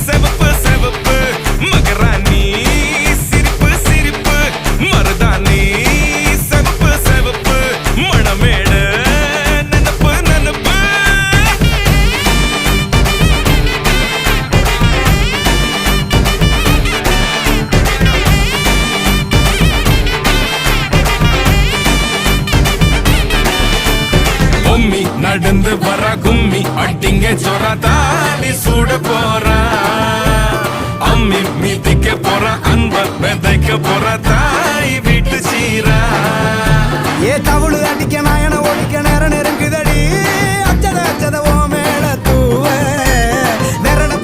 செவப்பு செவப்பு மகராணி சிரிப்பு சிரிப்பு மருதாணி செவப்பு செவப்பு மணமேடு நனப்பு நனப்பு பொம்மி நடந்து வர கும்மி அட்டிங்க சொர தாலி சூட போற அம்மி மிதிக்க போற அன்ப விதைக்க போற